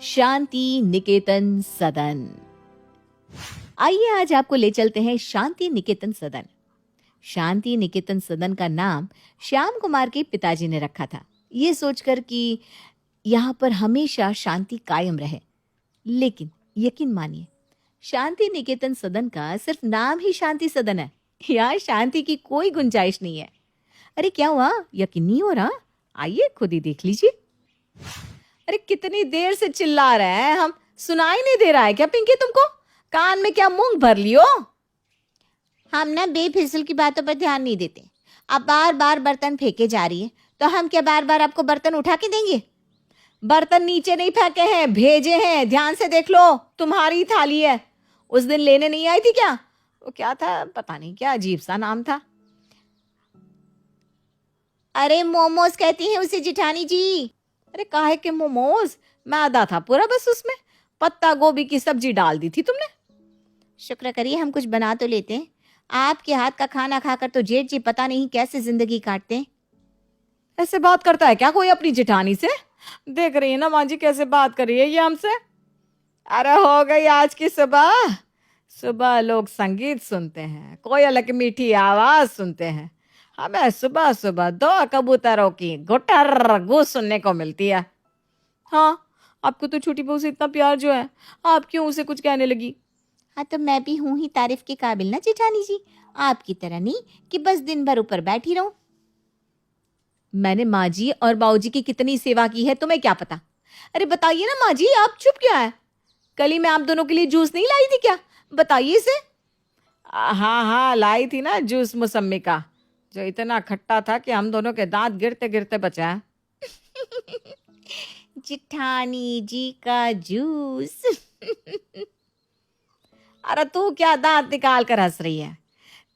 शांति निकेतन सदन। आइए आज आपको ले चलते हैं शांति निकेतन सदन। शांति निकेतन सदन का नाम श्याम कुमार के पिताजी ने रखा था, ये सोचकर कि यहाँ पर हमेशा शांति कायम रहे। लेकिन यकीन मानिए, शांति निकेतन सदन का सिर्फ नाम ही शांति सदन है। यहाँ शांति की कोई गुंजाइश नहीं है। अरे क्या हुआ, यकीन नहीं हो रहा? आइए खुद ही देख लीजिए। अरे कितनी देर से चिल्ला रहे हैं हम, सुनाई नहीं दे रहा है क्या पिंकी तुमको? कान में क्या मूंग भर लियो? हम ना बेफिजूल की बातों पर ध्यान नहीं देते। आप बार बार बर्तन फेंके जा रही है, तो हम क्या बार बार आपको बर्तन उठा के देंगे? बर्तन नीचे नहीं फेंके हैं, भेजे हैं। ध्यान से देख लो, तुम्हारी थाली है। उस दिन लेने नहीं आई थी क्या? वो क्या था, पता नहीं क्या अजीब सा नाम था। अरे मोमोज कहती हैं उसे जिठानी जी। अरे काहे के मोमोज, मैदा था पूरा बस, उसमें पत्ता गोभी की सब्जी डाल दी थी तुमने। शुक्र करिए हम कुछ बना तो लेते हैं। आपके हाथ का खाना खाकर तो जेठ जी पता नहीं कैसे जिंदगी काटते हैं। ऐसे बात करता है क्या कोई अपनी जेठानी से? देख रही है ना माँ जी कैसे बात कर रही है ये हमसे। अरे हो गई आज की सुबह। सुबह लोग संगीत सुनते हैं, कोयल की मीठी आवाज सुनते हैं। हमें सुबह सुबह दो कबूतरों की गुटर गू सुनने को मिलती है। हाँ, आपको तो छोटी बहू से इतना प्यार जो है, आप क्यों उसे कुछ कहने लगी? हाँ तो मैं भी हूँ ही तारीफ के काबिल ना जिठानी जी, आपकी तरह नहीं कि बस दिन भर ऊपर बैठी रहूं। मैंने माँ जी और बाबूजी की कितनी सेवा की है तुम्हें क्या पता? अरे बताइए ना माँ जी, आप चुप क्या है? कल ही मैं आप दोनों के लिए जूस नहीं लाई थी क्या? बताइए इसे। हाँ हाँ लाई थी ना जूस मौसम्मी का, जो इतना खट्टा था कि हम दोनों के दांत गिरते गिरते बचे हैं। जिठानी जी का जूस। अरे तू क्या दांत निकाल कर हंस रही है?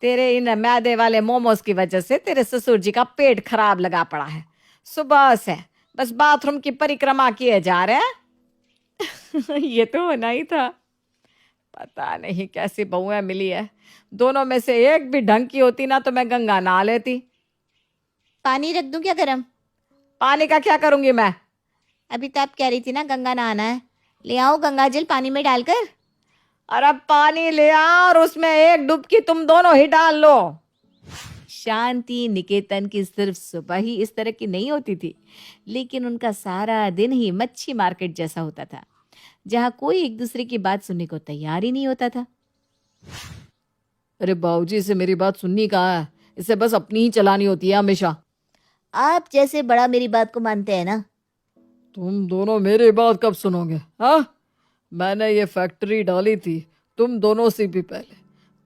तेरे इन मैदे वाले मोमोज की वजह से तेरे ससुर जी का पेट खराब लगा पड़ा है। सुबह से बस बाथरूम की परिक्रमा किए जा रहे हैं। ये तो होना ही था। पता नहीं कैसी बहुएं मिली है, दोनों में से एक भी ढंग की होती ना तो मैं गंगा नहा लेती। पानी रख दूं क्या गरम? पानी का क्या करूंगी मैं? अभी तो आप कह रही थी ना गंगा नहाना है, ले आओ गंगा जल पानी में डालकर। अरे पानी ले आ और उसमें एक डुबकी तुम दोनों ही डाल लो। शांति निकेतन की सिर्फ सुबह ही इस तरह की नहीं होती थी, लेकिन उनका सारा दिन ही मच्छी मार्केट जैसा होता था, जहां कोई एक दूसरे की बात सुनने को तैयार ही नहीं होता था। अरे बाबूजी से मेरी बात सुननी कहाँ है, इसे बस अपनी ही चलानी होती है हमेशा। आप जैसे बड़ा मेरी बात को मानते हैं ना। तुम दोनों मेरी बात कब सुनोगे? हाँ, मैंने ये फैक्ट्री डाली थी तुम दोनों से भी पहले,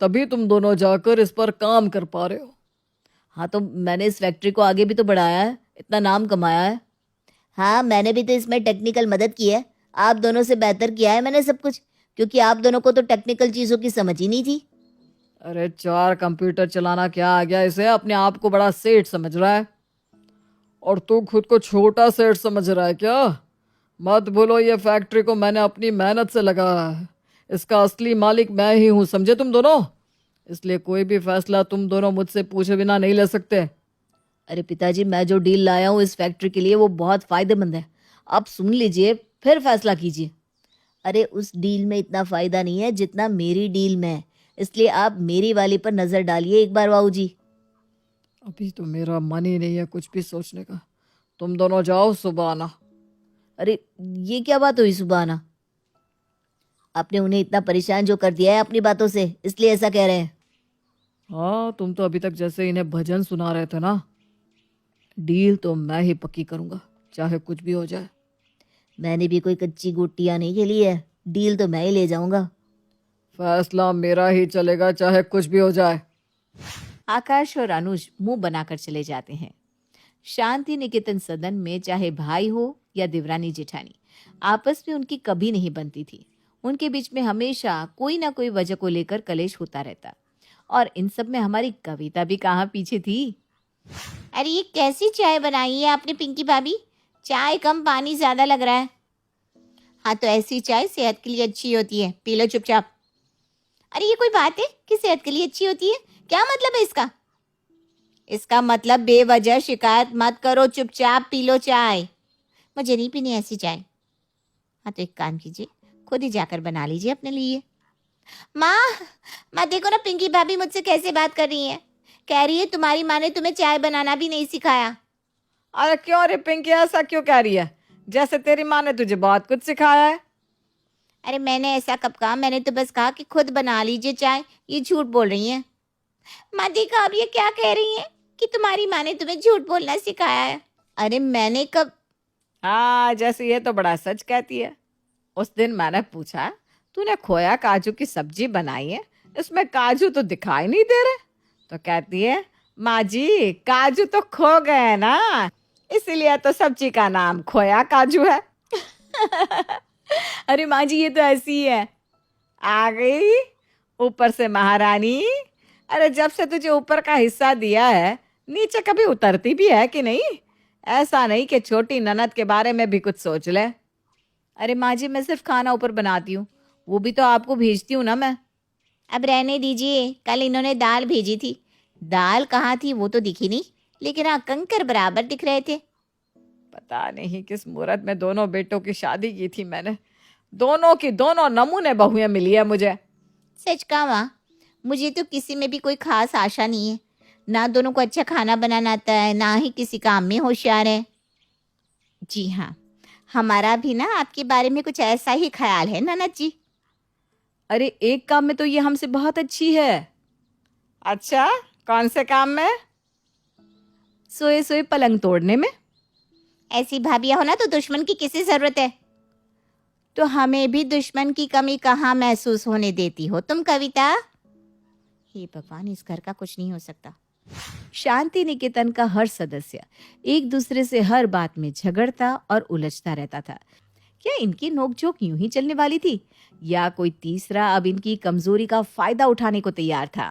तभी तुम दोनों जाकर इस पर काम कर पा रहे हो। हाँ तो मैंने इस फैक्ट्री को आगे भी तो बढ़ाया है, इतना नाम कमाया है। हाँ मैंने भी तो इसमें टेक्निकल मदद की है, आप दोनों से बेहतर किया है मैंने सब कुछ, क्योंकि आप दोनों को तो टेक्निकल चीजों की समझ ही नहीं थी। अरे 4 कंप्यूटर चलाना क्या आ गया इसे? अपने आप को बड़ा सेठ समझ रहा है, और तू खुद को छोटा सेठ समझ रहा है क्या? मत भूलो ये फैक्ट्री को मैंने अपनी मेहनत से लगाया है, इसका असली मालिक मैं ही हूँ, समझे तुम दोनों? इसलिए कोई भी फैसला तुम दोनों मुझसे पूछे बिना नहीं ले सकते। अरे पिताजी, मैं जो डील लाया हूँ इस फैक्ट्री के लिए वो बहुत फायदेमंद है, आप सुन लीजिए फिर फैसला कीजिए। अरे उस डील में इतना फायदा नहीं है जितना मेरी डील में है, इसलिए आप मेरी वाली पर नजर डालिए एक बार बाबूजी। अभी तो मेरा मन ही नहीं है कुछ भी सोचने का, तुम दोनों जाओ, सुबह आना। अरे ये क्या बात हुई सुबह आना? आपने उन्हें इतना परेशान जो कर दिया है अपनी बातों से, इसलिए ऐसा कह रहे हैं। हाँ, तुम तो अभी तक जैसे इन्हें भजन सुना रहे थे ना। डील तो मैं ही पक्की करूंगा, चाहे कुछ भी हो जाए। मैंने भी कोई कच्ची गोटियां नहीं खेली है, डील तो मैं ही ले जाऊंगा। फैसला मेरा ही चलेगा, चाहे कुछ भी हो जाए। आकाश और अनुज मुंह बनाकर चले जाते हैं। शांति निकेतन सदन में चाहे भाई हो या देवरानी जेठानी, आपस में उनकी कभी नहीं बनती थी। उनके बीच में हमेशा कोई ना कोई वजह को लेकर कलेश होता रहता, और इन सब में हमारी कविता भी कहाँ पीछे थी। अरे ये कैसी चाय बनाई है आपने पिंकी भाभी? चाय कम पानी ज्यादा लग रहा है। हाँ तो ऐसी चाय सेहत के लिए अच्छी होती है, पी लो चुपचाप। अरे ये कोई बात है कि सेहत के लिए अच्छी होती है? क्या मतलब है इसका? इसका मतलब बेवजह शिकायत मत करो, चुपचाप पी लो चाय। मुझे नहीं पीनी ऐसी चाय। हाँ तो एक काम कीजिए, खुद ही जाकर बना लीजिए अपने लिए। माँ, माँ देखो ना पिंकी भाभी मुझसे कैसे बात कर रही है। कह रही है तुम्हारी माँ ने तुम्हें चाय बनाना भी नहीं सिखाया। अरे क्यों रे पिंकी, ऐसा क्यों कह रही है? जैसे तेरी माँ ने तुझे बहुत कुछ सिखाया है। अरे मैंने ऐसा कब कहा, मैंने तो बस कहा कि खुद बना लीजिए चाय। ये झूठ बोल रही है। माँ देखो अब ये क्या कह रही है कि तुम्हारी माँ ने तुम्हें झूठ बोलना सिखाया है। अरे मैंने कब। हाँ, जैसे ये तो बड़ा सच कहती है। उस दिन मैंने पूछा, तूने खोया काजू की सब्जी बनाई है, इसमें काजू तो दिखाई नहीं दे रहे। तो कहती है, माँ जी काजू तो खो गए ना, इसीलिए तो सब्जी का नाम खोया काजू है। अरे माँ जी ये तो ऐसी ही है। आ गई ऊपर से महारानी। अरे जब से तुझे ऊपर का हिस्सा दिया है, नीचे कभी उतरती भी है कि नहीं? ऐसा नहीं कि छोटी ननद के बारे में भी कुछ सोच ले। अरे माँ जी मैं सिर्फ खाना ऊपर बनाती हूँ, वो भी तो आपको भेजती हूँ ना मैं। अब रहने दीजिए, कल इन्होंने दाल भेजी थी। दाल कहाँ थी वो तो दिखी नहीं, लेकिन हाँ कंकर बराबर दिख रहे थे। पता नहीं किस मुहूर्त में दोनों बेटों की शादी की थी मैंने। दोनों की दोनों नमूने बहुएं मिली है मुझे। सच कहा माँ, मुझे तो किसी में भी कोई खास आशा नहीं है। ना दोनों को अच्छा खाना बनाना आता है, ना ही किसी काम में होशियार है। जी हाँ, हमारा भी ना आपके बारे में कुछ ऐसा ही ख्याल है ननद जी। अरे एक काम में तो ये हमसे बहुत अच्छी है। अच्छा, कौन से काम में? सोए सोए पलंग तोड़ने में। ऐसी भाभियां हो ना तो दुश्मन की किसी जरूरत है। तो हमें भी दुश्मन की कमी कहाँ महसूस होने देती हो तुम कविता। हे भगवान, इस घर का कुछ नहीं हो सकता। शांति निकेतन का हर सदस्य एक दूसरे से हर बात में झगड़ता और उलझता रहता था। क्या इनकी नोकझोंक यूं ही चलने वाली थी, या कोई तीसरा अब इनकी कमजोरी का फायदा उठाने को तैयार था?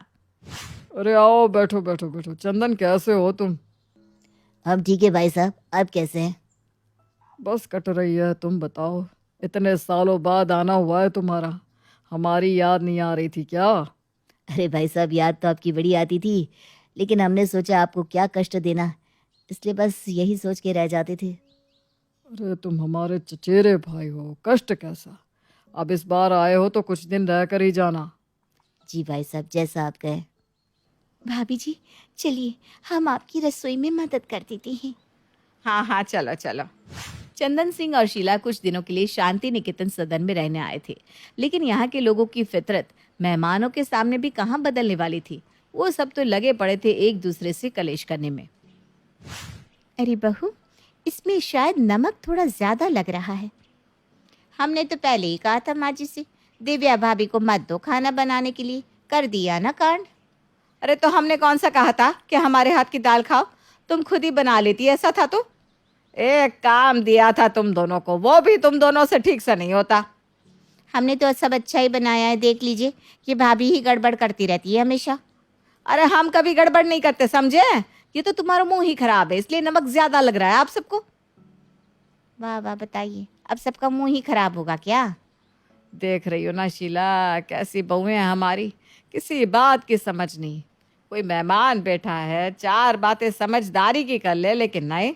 अरे आओ, बैठो बैठो बैठो। चंदन कैसे हो तुम? अब ठीक है भाई साहब, अब कैसे हैं? बस कट रही है, तुम बताओ। इतने सालों बाद आना हुआ है तुम्हारा, हमारी याद नहीं आ रही थी क्या? अरे भाई साहब, याद तो आपकी बड़ी आती थी, लेकिन हमने सोचा आपको क्या कष्ट देना, इसलिए बस यही सोच के रह जाते थे। अरे तुम हमारे चचेरे भाई हो, कष्ट कैसा। अब इस बार आए हो तो कुछ दिन रह कर ही जाना। जी भाई साहब, जैसा आप कहें। भाभी जी चलिए, हम आपकी रसोई में मदद कर देते हैं। हाँ हाँ, चलो चलो। चंदन सिंह और शीला कुछ दिनों के लिए शांति निकेतन सदन में रहने आए थे, लेकिन यहाँ के लोगों की फितरत मेहमानों के सामने भी कहाँ बदलने वाली थी। वो सब तो लगे पड़े थे एक दूसरे से कलेश करने में। अरे बहू, इसमें शायद नमक थोड़ा ज्यादा लग रहा है। हमने तो पहले ही कहा था माँ जी से, दिव्या भाभी को मत दो खाना बनाने के लिए, कर दिया ना कांड। अरे तो हमने कौन सा कहा था कि हमारे हाथ की दाल खाओ? तुम खुद ही बना लेती, ऐसा था तो। एक काम दिया था तुम दोनों को, वो भी तुम दोनों से ठीक से नहीं होता। हमने तो सब अच्छा ही बनाया है, देख लीजिए। ये भाभी ही गड़बड़ करती रहती है हमेशा। अरे हम कभी गड़बड़ नहीं करते, समझे? ये तो तुम्हारा मुंह ही खराब है, इसलिए नमक ज्यादा लग रहा है आप सबको। वाह वाह, बताइए अब सबका मुंह ही खराब होगा क्या? देख रही हो ना शीला, कैसी बहुएं हैं हमारी, किसी बात की समझ नहीं। कोई मेहमान बैठा है, चार बातें समझदारी की कर ले, लेकिन नहीं।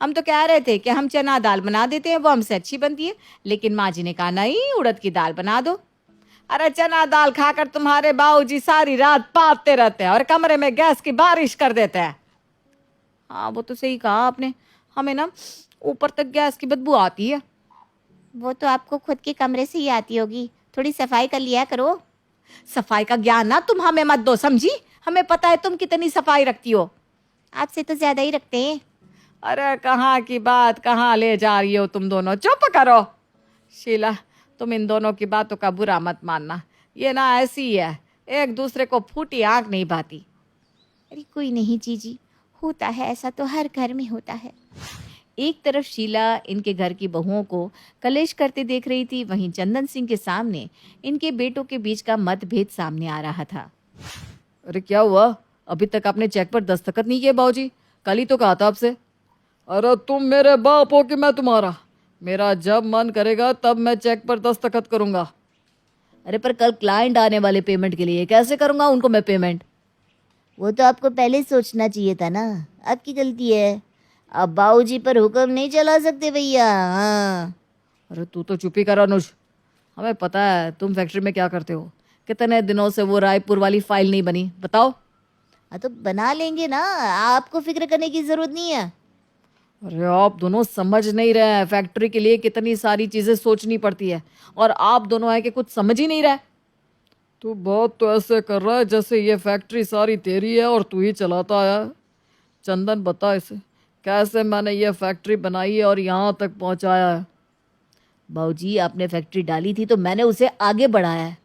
हम तो कह रहे थे कि हम चना दाल बना देते हैं, वो हमसे अच्छी बनती है, लेकिन माँ जी ने कहा नहीं, उड़द की दाल बना दो। अरे चना दाल खाकर तुम्हारे बाबूजी सारी रात पापते रहते हैं और कमरे में गैस की बारिश कर देते हैं। हाँ वो तो सही कहा आपने, हमें ना ऊपर तक गैस की बदबू आती है। वो तो आपको खुद के कमरे से ही आती होगी, थोड़ी सफाई कर लिया करो। सफाई का ज्ञान ना तुम हमें मत दो, समझी? हमें पता है तुम कितनी सफाई रखती हो। आपसे तो ज्यादा ही रखते हैं। अरे कहाँ की बात कहाँ ले जा रही हो तुम दोनों, चुप करो। शीला, तुम इन दोनों की बातों का बुरा मत मानना, ये ना ऐसी ही है, एक दूसरे को फूटी आंख नहीं भाती। अरे कोई नहीं जीजी, होता है ऐसा, तो हर घर में होता है। एक तरफ शीला इनके घर की बहुओं को कलेश करते देख रही थी, वहीं चंदन सिंह के सामने इनके बेटों के बीच का मतभेद सामने आ रहा था। अरे क्या हुआ, अभी तक आपने चेक पर दस्तखत नहीं किए बाबूजी? कल ही तो कहा था आपसे। अरे तुम मेरे बाप हो कि मैं तुम्हारा? मेरा जब मन करेगा तब मैं चेक पर दस्तखत करूंगा। अरे पर कल क्लाइंट आने वाले पेमेंट के लिए कैसे करूंगा उनको मैं पेमेंट? वो तो आपको पहले सोचना चाहिए था ना, आपकी गलती है। अब बाबूजी पर हुक्म नहीं चला सकते भैया। हाँ, अरे तू तो चुप ही कर अनुज, हमें पता है तुम फैक्ट्री में क्या करते हो। कितने दिनों से वो रायपुर वाली फाइल नहीं बनी, बताओ। हाँ तो बना लेंगे ना, आपको फिक्र करने की जरूरत नहीं है। अरे आप दोनों समझ नहीं रहे हैं, फैक्ट्री के लिए कितनी सारी चीजें सोचनी पड़ती है और आप दोनों है कि कुछ समझ ही नहीं रहे। तू बहुत तो ऐसे कर रहा है जैसे ये फैक्ट्री सारी तेरी है और तू ही चलाता है। चंदन बता इसे, कैसे मैंने ये फैक्ट्री बनाई है और यहाँ तक पहुँचाया है। बाबूजी, आपने फैक्ट्री डाली थी तो मैंने उसे आगे बढ़ाया है।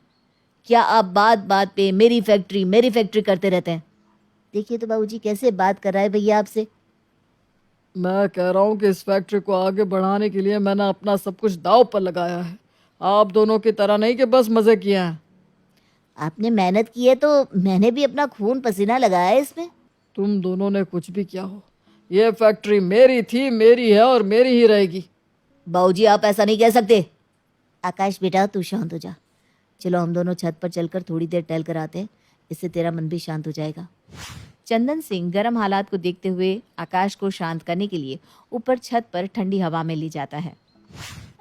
क्या आप बात बात पे मेरी फैक्ट्री करते रहते हैं? देखिए तो बाबूजी कैसे बात कर रहा है भैया आपसे। मैं कह रहा हूँ कि इस फैक्ट्री को आगे बढ़ाने के लिए मैंने अपना सब कुछ दांव पर लगाया है। आप दोनों की तरह नहीं कि बस मज़े किए हैं। आपने मेहनत की है तो मैंने भी अपना खून पसीना लगाया है इसमें। तुम दोनों ने कुछ भी किया हो, ये फैक्ट्री मेरी थी, मेरी है और मेरी ही रहेगी। बाबूजी, आप ऐसा नहीं कह सकते। आकाश बेटा तू शांत हो जा। चलो हम दोनों छत पर चलकर थोड़ी देर टहल कर आते हैं, इससे तेरा मन भी शांत हो जाएगा। चंदन सिंह गर्म हालात को देखते हुए आकाश को शांत करने के लिए ऊपर छत पर ठंडी हवा में ले जाता है।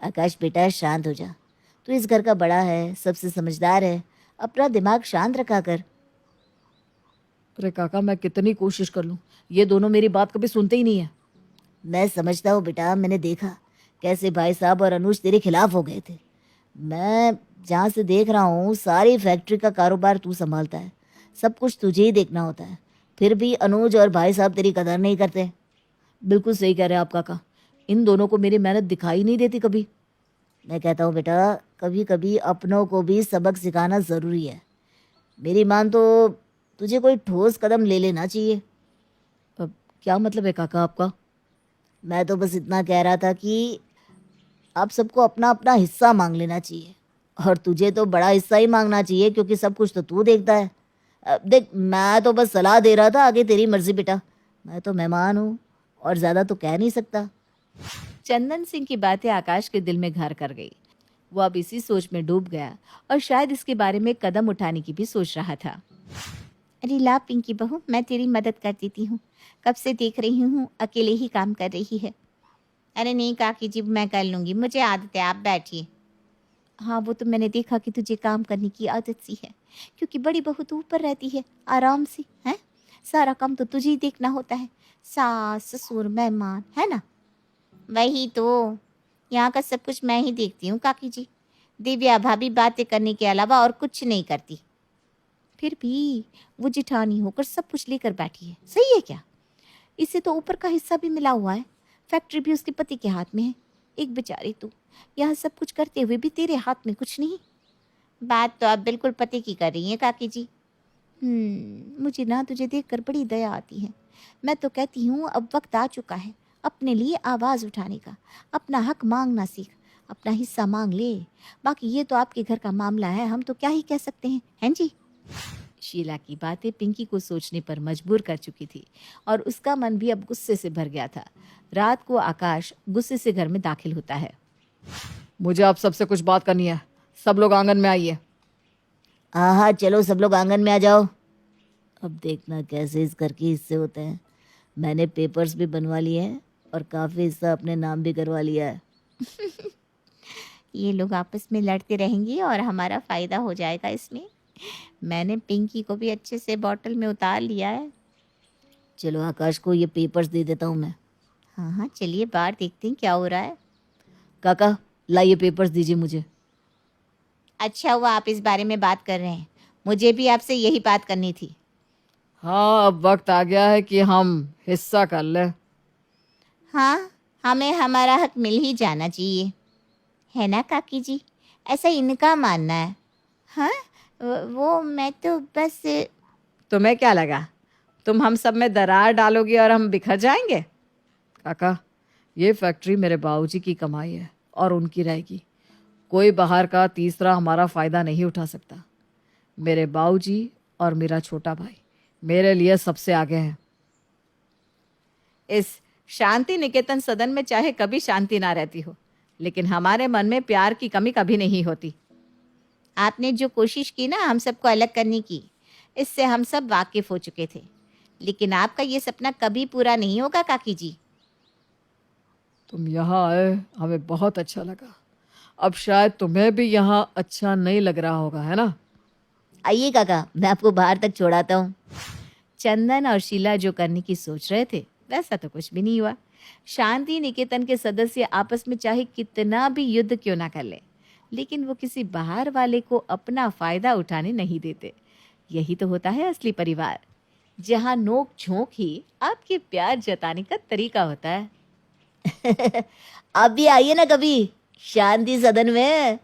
आकाश बेटा शांत हो जा, तू इस घर का बड़ा है, सबसे समझदार है, अपना दिमाग शांत रखा कर। अरे काका, मैं कितनी कोशिश कर लूँ, ये दोनों मेरी बात कभी सुनते ही नहीं है। मैं समझता हूँ बेटा, मैंने देखा कैसे भाई साहब और अनुज तेरे खिलाफ हो गए थे। मैं जहाँ से देख रहा हूँ सारी फैक्ट्री का कारोबार तू संभालता है, सब कुछ तुझे ही देखना होता है, फिर भी अनुज और भाई साहब तेरी कदर नहीं करते। बिल्कुल सही कह रहे हैं आप काका, इन दोनों को मेरी मेहनत दिखाई नहीं देती कभी। मैं कहता हूँ बेटा, कभी कभी अपनों को भी सबक सिखाना ज़रूरी है। मेरी मान तो तुझे कोई ठोस कदम ले लेना चाहिए। अब क्या मतलब है काका आपका? मैं तो बस इतना कह रहा था कि आप सबको अपना अपना हिस्सा मांग लेना चाहिए, और तुझे तो बड़ा हिस्सा ही मांगना चाहिए क्योंकि सब कुछ तो तू देखता है। देख, मैं तो बस सलाह दे रहा था, आगे तेरी मर्जी बेटा, मैं तो मेहमान हूँ और ज़्यादा तो कह नहीं सकता। चंदन सिंह की बातें आकाश के दिल में घर कर गई। वो अब इसी सोच में डूब गया और शायद इसके बारे में कदम उठाने की भी सोच रहा था। अरे ला पिंकी बहू, मैं तेरी मदद कर देती हूँ, कब से देख रही हूँ अकेले ही काम कर रही है। अरे नहीं काकी जी, मैं कर लूँगी, मुझे आदत है, आप बैठिए। हाँ वो तो मैंने देखा कि तुझे काम करने की आदत सी है, क्योंकि बड़ी बहू तो ऊपर रहती है आराम से, हैं? सारा काम तो तुझे ही देखना होता है, सास ससुर मेहमान, है ना? वही तो, यहाँ का सब कुछ मैं ही देखती हूँ काकी जी। दिव्या भाभी बातें करने के अलावा और कुछ नहीं करती। फिर भी वो जिठानी होकर सब कुछ लेकर बैठी है, सही है क्या? इसे तो ऊपर का हिस्सा भी मिला हुआ है, फैक्ट्री भी उसके पति के हाथ में है। एक बेचारी तू यहाँ सब कुछ करते हुए भी तेरे हाथ में कुछ नहीं। बात तो आप बिल्कुल पति की कर रही हैं काकी जी। मुझे ना तुझे देखकर बड़ी दया आती है। मैं तो कहती हूँ अब वक्त आ चुका है अपने लिए आवाज़ उठाने का, अपना हक मांगना सीख, अपना हिस्सा मांग ले। बाकी ये तो आपके घर का मामला है, हम तो क्या ही कह सकते हैं जी? शीला की बातें पिंकी को सोचने पर मजबूर कर चुकी थी और उसका मन भी अब गुस्से से भर गया था। रात को आकाश गुस्से से घर में दाखिल होता है। मुझे आप सबसे कुछ बात करनी है, सब लोग आंगन में आइए। हाँ चलो सब लोग आंगन में आ जाओ। अब देखना कैसे इस घर के हिस्से होते हैं। मैंने पेपर्स भी बनवा लिए हैं और काफ़ी हिस्सा अपने नाम भी करवा लिया है। ये लोग आपस में लड़ते रहेंगे और हमारा फ़ायदा हो जाएगा इसमें। मैंने पिंकी को भी अच्छे से बॉटल में उतार लिया है। चलो आकाश को ये पेपर्स दे देता हूँ मैं। हाँ चलिए बाहर देखते हैं क्या हो रहा है। काका, लाइए पेपर्स दीजिए मुझे। अच्छा हुआ आप इस बारे में बात कर रहे हैं, मुझे भी आपसे यही बात करनी थी। हाँ, अब वक्त आ गया है कि हम हिस्सा कर लें। हाँ, हमें हमारा हक मिल ही जाना चाहिए, है ना काकी जी? ऐसा इनका मानना है। हाँ वो मैं तो बस। तुम्हें क्या लगा तुम हम सब में दरार डालोगी और हम बिखर जाएंगे? काका, ये फैक्ट्री मेरे बाबूजी की कमाई है और उनकी रहेगी। कोई बाहर का तीसरा हमारा फ़ायदा नहीं उठा सकता। मेरे बाबूजी और मेरा छोटा भाई मेरे लिए सबसे आगे हैं। इस शांति निकेतन सदन में चाहे कभी शांति ना रहती हो, लेकिन हमारे मन में प्यार की कमी कभी नहीं होती। आपने जो कोशिश की ना हम सबको अलग करने की, इससे हम सब वाकिफ हो चुके थे, लेकिन आपका ये सपना कभी पूरा नहीं होगा काकी जी। तुम यहाँ आए, हमें बहुत अच्छा लगा। अब शायद तुम्हें भी यहाँ अच्छा नहीं लग रहा होगा, है ना? आइए काका, मैं आपको बाहर तक छोड़ाता हूँ। चंदन और शीला जो करने की सोच रहे थे वैसा तो कुछ भी नहीं हुआ। शांति निकेतन के सदस्य आपस में चाहे कितना भी युद्ध क्यों ना कर ले, लेकिन वो किसी बाहर वाले को अपना फायदा उठाने नहीं देते। यही तो होता है असली परिवार, जहाँ नोक झोंक ही आपके प्यार जताने का तरीका होता है। आप भी आइए ना कभी शांति सदन में।